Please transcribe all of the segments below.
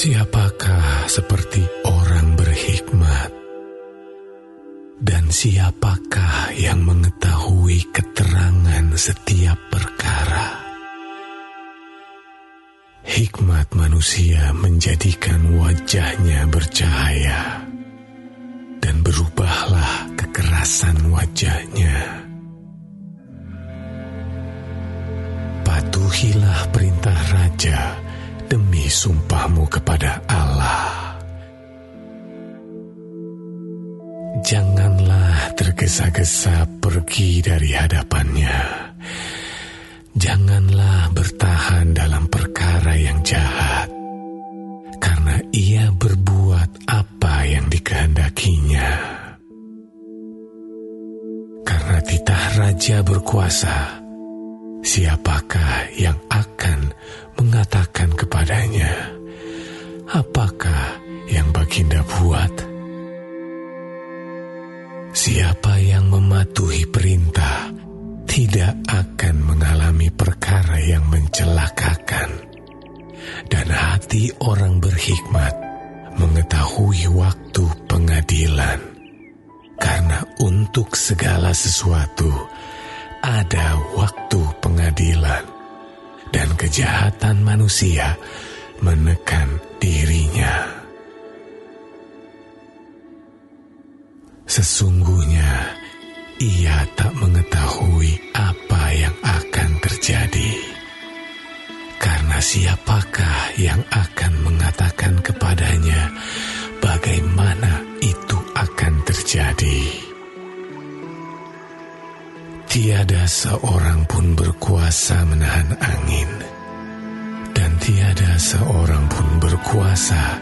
Siapakah seperti orang berhikmat? Dan siapakah yang mengetahui keterangan setiap perkara? Hikmat manusia menjadikan wajahnya bercahaya, dan berubahlah kekerasan wajahnya. Patuhilah perintah raja demi sumpahmu kepada Allah. Janganlah tergesa-gesa pergi dari hadapannya. Janganlah bertahan dalam perkara yang jahat, karena ia berbuat apa yang dikehendakinya. Karena titah raja berkuasa, siapakah yang akan mengatakan kepadanya, apakah yang baginda buat? Siapa yang mematuhi perintah tidak akan mengalami perkara yang mencelakakan, dan hati orang berhikmat mengetahui waktu pengadilan, karena untuk segala sesuatu ada waktu pengadilan, dan kejahatan manusia menekan dirinya. Sesungguhnya ia tak mengetahui apa yang akan terjadi. Karena siapakah yang akan mengatakan kepadanya bagaimana itu akan terjadi? Tiada seorang pun berkuasa menahan angin, dan tiada seorang pun berkuasa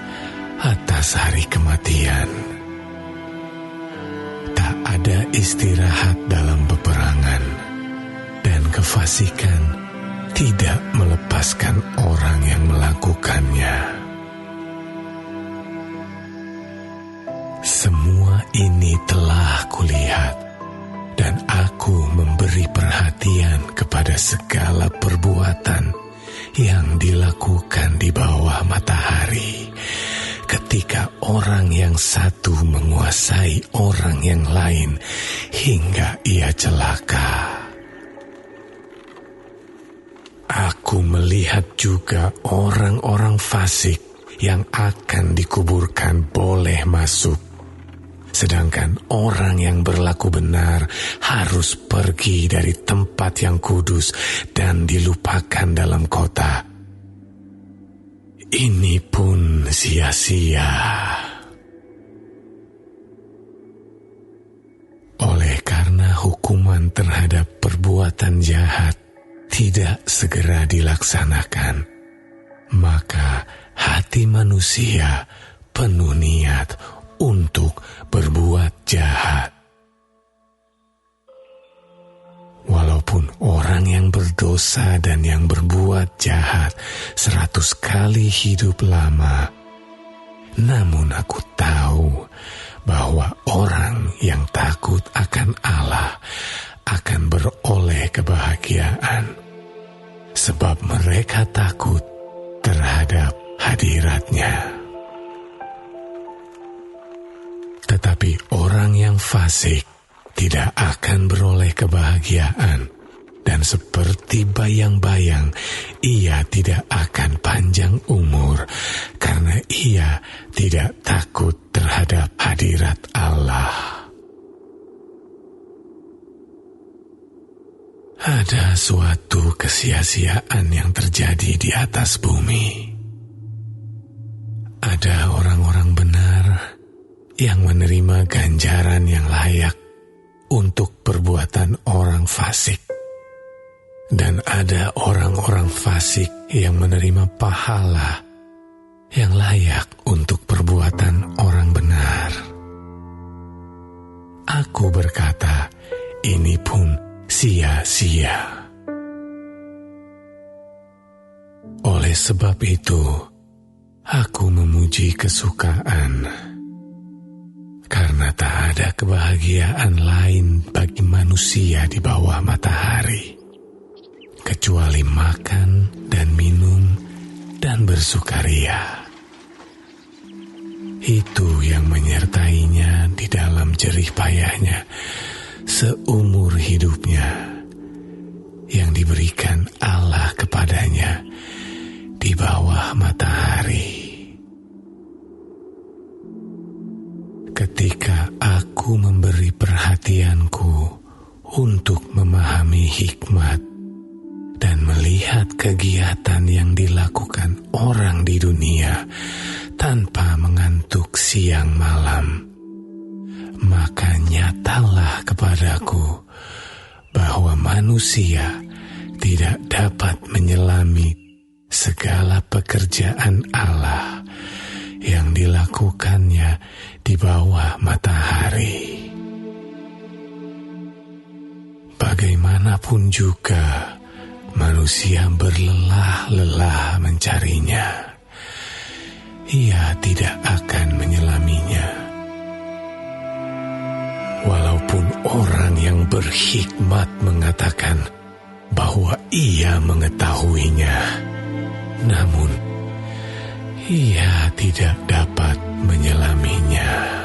atas hari kematian. Tak ada istirahat dalam peperangan, dan kefasikan tidak melepaskan orang yang melakukannya. Semua ini telah kulihat, dan aku memberi perhatian kepada segala perbuatan yang dilakukan di bawah matahari, ketika orang yang satu menguasai orang yang lain hingga ia celaka. Aku melihat juga orang-orang fasik yang akan dikuburkan boleh masuk, sedangkan orang yang berlaku benar harus pergi dari tempat yang kudus dan dilupakan dalam kota. Ini pun sia-sia. Oleh karena hukuman terhadap perbuatan jahat tidak segera dilaksanakan, maka hati manusia penuh niat untuk berbuat jahat. Walaupun orang yang berdosa dan yang berbuat jahat 100 kali hidup lama, namun aku tahu bahwa orang yang takut akan Allah akan beroleh kebahagiaan, sebab mereka takut terhadap hadirat-Nya. Tetapi orang yang fasik tidak akan beroleh kebahagiaan, dan seperti bayang-bayang ia tidak akan panjang umur, karena ia tidak takut terhadap hadirat Allah. Ada suatu kesia-siaan yang terjadi di atas bumi. Ada orang-orang benar yang menerima ganjaran yang layak untuk perbuatan orang fasik, dan ada orang-orang fasik yang menerima pahala yang layak untuk perbuatan orang benar. Aku berkata, ini pun sia-sia. Oleh sebab itu, aku memuji kesukaan, karena tak ada kebahagiaan lain bagi manusia di bawah matahari, kecuali makan dan minum dan bersukaria, Itu yang menyertainya di dalam jerih payahnya seumur hidupnya, yang diberikan Allah kepadanya di bawah matahari. Ketika aku memberi perhatianku untuk memahami hikmat dan melihat kegiatan yang dilakukan orang di dunia tanpa mengantuk siang malam, maka nyatalah kepadaku bahwa manusia tidak dapat menyelami segala pekerjaan Allah yang dilakukannya di bawah matahari. Bagaimanapun juga manusia berlelah-lelah mencarinya, ia tidak akan menyelaminya. Walaupun orang yang berhikmat mengatakan bahwa ia mengetahuinya, namun ia tidak dapat menyelaminya.